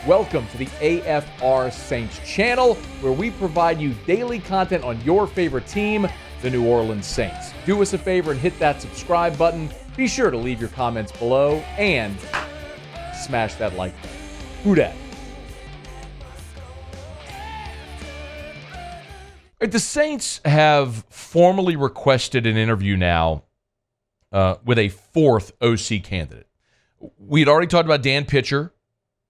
Welcome to the AFR Saints channel, where we provide you daily content on your favorite team, the New Orleans Saints. Do us a favor and hit that subscribe button. Be sure to leave your comments below and smash that like button. Who dat? The Saints have formally requested an interview now with a fourth OC candidate. We had already talked about Dan Pitcher,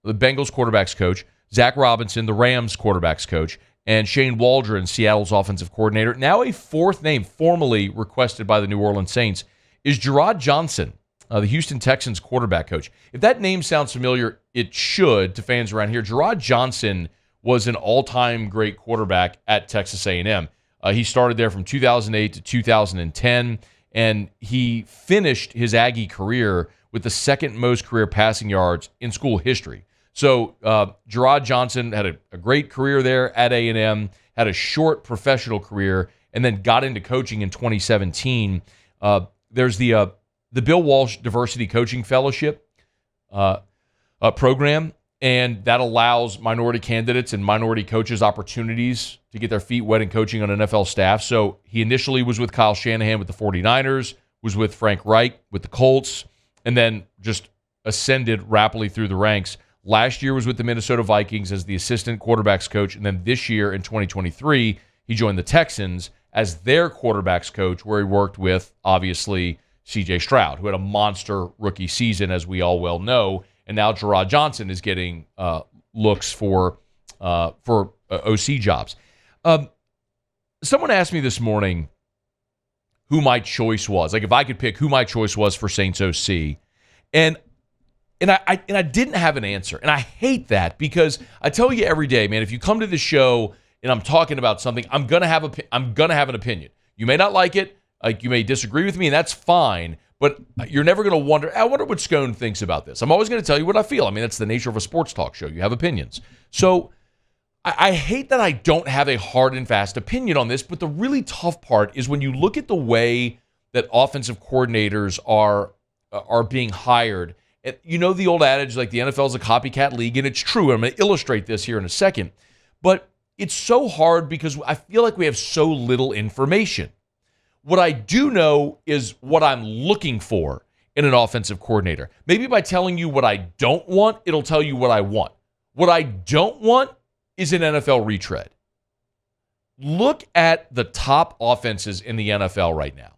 the Bengals quarterback's coach, Zach Robinson, the Rams quarterback's coach, and Shane Waldron, Seattle's offensive coordinator. Now a fourth name formally requested by the New Orleans Saints is Jerrod Johnson, the Houston Texans quarterback coach. If that name sounds familiar, it should to fans around here. Jerrod Johnson was an all-time great quarterback at Texas A&M. He started there from 2008 to 2010, and he finished his Aggie career with the second most career passing yards in school history. So Jerrod Johnson had a great career there at A&M, had a short professional career, and then got into coaching in 2017. There's the Bill Walsh Diversity Coaching Fellowship program, and that allows minority candidates and minority coaches opportunities to get their feet wet in coaching on NFL staff. So he initially was with Kyle Shanahan with the 49ers, was with Frank Reich with the Colts, and then just ascended rapidly through the ranks. Last year was with the Minnesota Vikings as the assistant quarterbacks coach, and then this year in 2023, he joined the Texans as their quarterbacks coach, where he worked with, obviously, C.J. Stroud, who had a monster rookie season, as we all well know. And now Jerrod Johnson is getting looks for OC jobs. Someone asked me this morning who my choice was. Like, if I could pick who my choice was for Saints OC. And I didn't have an answer. And I hate that, because I tell you every day, man, if you come to the show and I'm talking about something, I'm gonna have an opinion. You may not like it, like you may disagree with me, and that's fine. But you're never going to wonder, I wonder what Scone thinks about this. I'm always going to tell you what I feel. I mean, that's the nature of a sports talk show. You have opinions. So I hate that I don't have a hard and fast opinion on this, but the really tough part is when you look at the way that offensive coordinators are being hired. And you know the old adage, like the NFL is a copycat league, and it's true. I'm going to illustrate this here in a second. But it's so hard because I feel like we have so little information. What I do know is what I'm looking for in an offensive coordinator. Maybe by telling you what I don't want, it'll tell you what I want. What I don't want is an NFL retread. Look at the top offenses in the NFL right now.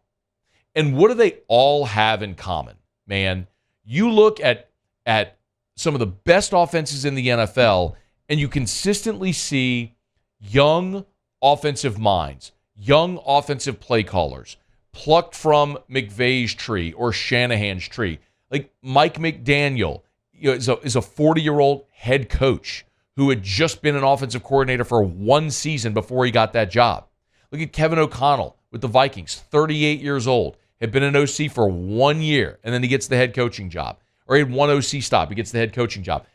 And what do they all have in common? Man, you look at some of the best offenses in the NFL, and you consistently see young offensive minds, young offensive play callers, plucked from McVay's tree or Shanahan's tree. Like Mike McDaniel is a 40-year-old head coach who had just been an offensive coordinator for one season before he got that job. Look at Kevin O'Connell with the Vikings, 38 years old, had been an OC for 1 year, and then he gets the head coaching job. Or he had one OC stop, he gets the head coaching job.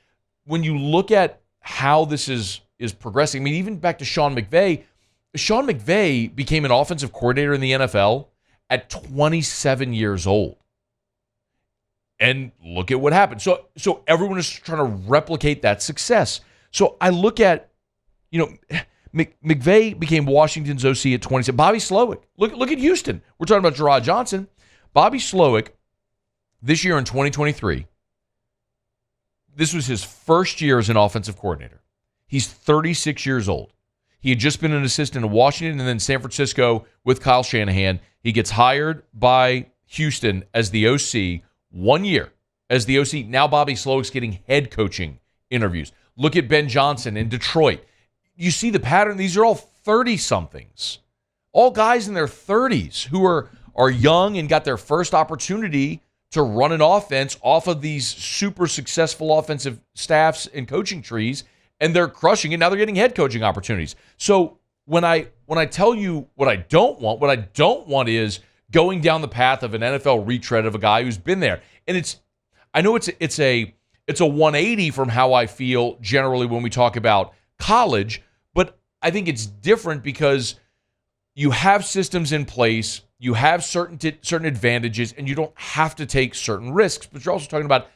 When you look at how this is progressing, I mean, even back to Sean McVay became an offensive coordinator in the NFL at 27 years old. And look at what happened. So everyone is trying to replicate that success. So I look at, McVay became Washington's OC at 27. Bobby Slowick. Look at Houston. We're talking about Jerrod Johnson. Bobby Slowick, this year in 2023, this was his first year as an offensive coordinator. He's 36 years old. He had just been an assistant in Washington and then San Francisco with Kyle Shanahan. He gets hired by Houston as the OC 1 year as the OC. Now Bobby Slowick's getting head coaching interviews. Look at Ben Johnson in Detroit. You see the pattern. These are all 30-somethings. All guys in their 30s who are young and got their first opportunity to run an offense off of these super successful offensive staffs and coaching trees, and they're crushing it. Now they're getting head coaching opportunities. So when I tell you what I don't want is going down the path of an NFL retread of a guy who's been there. And I know it's a 180 from how I feel generally when we talk about college, but I think it's different because you have systems in place, you have certain advantages, and you don't have to take certain risks. But you're also talking about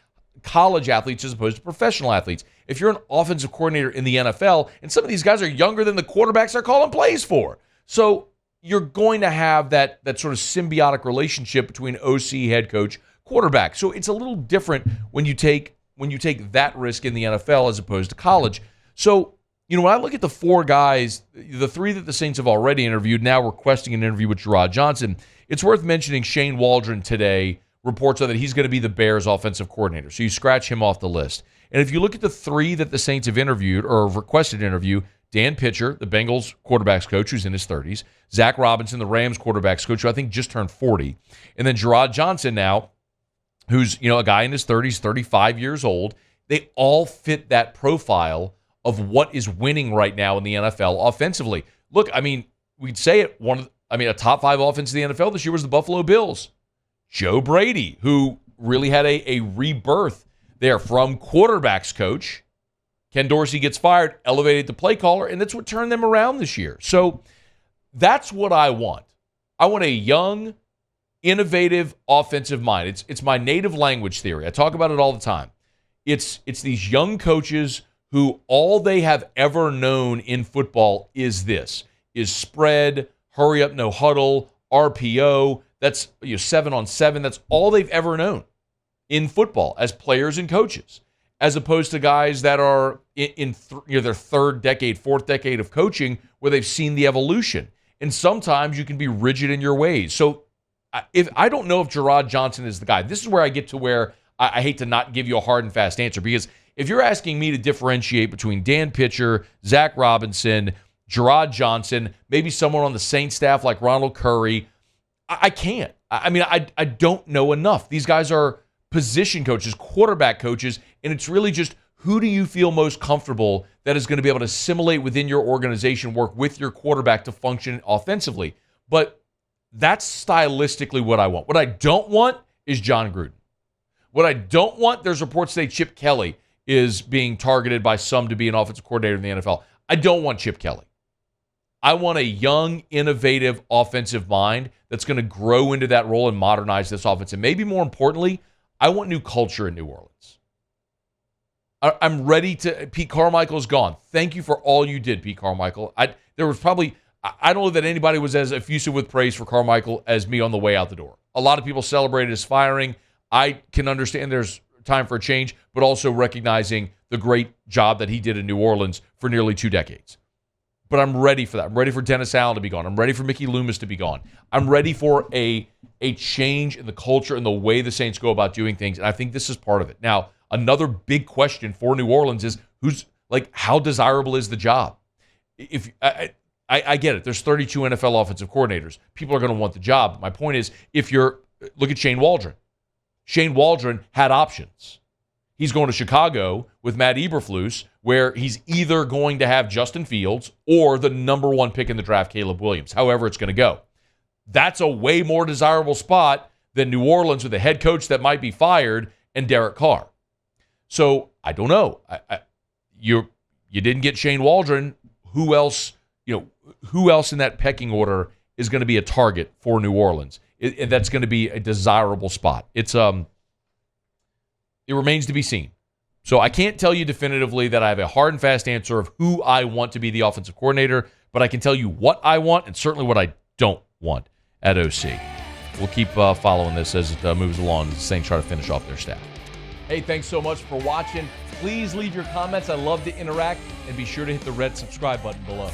college athletes as opposed to professional athletes. if you're an offensive coordinator in the NFL, and some of these guys are younger than the quarterbacks they're calling plays for. So you're going to have that sort of symbiotic relationship between OC, head coach, quarterback. So it's a little different when you take that risk in the NFL as opposed to college. So, when I look at the 4 guys, the 3 that the Saints have already interviewed, now requesting an interview with Jerrod Johnson, it's worth mentioning Shane Waldron today reports that he's going to be the Bears offensive coordinator. So you scratch him off the list. And if you look at the 3 that the Saints have interviewed or have requested an interview, Dan Pitcher, the Bengals quarterbacks coach, who's in his 30s, Zach Robinson, the Rams quarterbacks coach, who I think just turned 40, and then Jerrod Johnson now, who's a guy in his 30s, 35 years old. They all fit that profile of what is winning right now in the NFL offensively. Look, we'd say it. A top 5 offense in the NFL this year was the Buffalo Bills. Joe Brady, who really had a rebirth there from quarterbacks coach. Ken Dorsey gets fired, elevated to play caller, and that's what turned them around this year. So that's what I want. I want a young, innovative offensive mind. It's my native language theory. I talk about it all the time. It's these young coaches who all they have ever known in football is spread, hurry up, no huddle, RPO. That's 7-on-7. That's all they've ever known in football as players and coaches, as opposed to guys that are in their 3rd decade, 4th decade of coaching where they've seen the evolution. And sometimes you can be rigid in your ways. So I don't know if Jerrod Johnson is the guy. This is where I get to where I hate to not give you a hard and fast answer, because if you're asking me to differentiate between Dan Pitcher, Zach Robinson, Jerrod Johnson, maybe someone on the Saints staff like Ronald Curry, I can't. I don't know enough. These guys are position coaches, quarterback coaches, and it's really just who do you feel most comfortable that is going to be able to assimilate within your organization, work with your quarterback to function offensively. But that's stylistically what I want. What I don't want is John Gruden. What I don't want, there's reports say Chip Kelly is being targeted by some to be an offensive coordinator in the NFL. I don't want Chip Kelly. I want a young, innovative offensive mind that's going to grow into that role and modernize this offense. And maybe more importantly, I want new culture in New Orleans. I'm ready to... Pete Carmichael's gone. Thank you for all you did, Pete Carmichael. I don't know that anybody was as effusive with praise for Carmichael as me on the way out the door. A lot of people celebrated his firing. I can understand there's time for a change, but also recognizing the great job that he did in New Orleans for nearly 2 decades. But I'm ready for that. I'm ready for Dennis Allen to be gone. I'm ready for Mickey Loomis to be gone. I'm ready for a change in the culture and the way the Saints go about doing things, and I think this is part of it. Now, another big question for New Orleans is how desirable is the job? If I get it, there's 32 NFL offensive coordinators. People are going to want the job. My point is, look at Shane Waldron. Shane Waldron had options. He's going to Chicago with Matt Eberflus, where he's either going to have Justin Fields or the number 1 pick in the draft, Caleb Williams, however it's going to go. That's a way more desirable spot than New Orleans with a head coach that might be fired and Derek Carr. So I don't know. You didn't get Shane Waldron. Who else in that pecking order is going to be a target for New Orleans? And that's going to be a desirable spot. It remains to be seen. So I can't tell you definitively that I have a hard and fast answer of who I want to be the offensive coordinator, but I can tell you what I want and certainly what I don't want at OC. We'll keep following this as it moves along as the Saints try to finish off their staff. Hey, thanks so much for watching. Please leave your comments. I love to interact, and be sure to hit the red subscribe button below.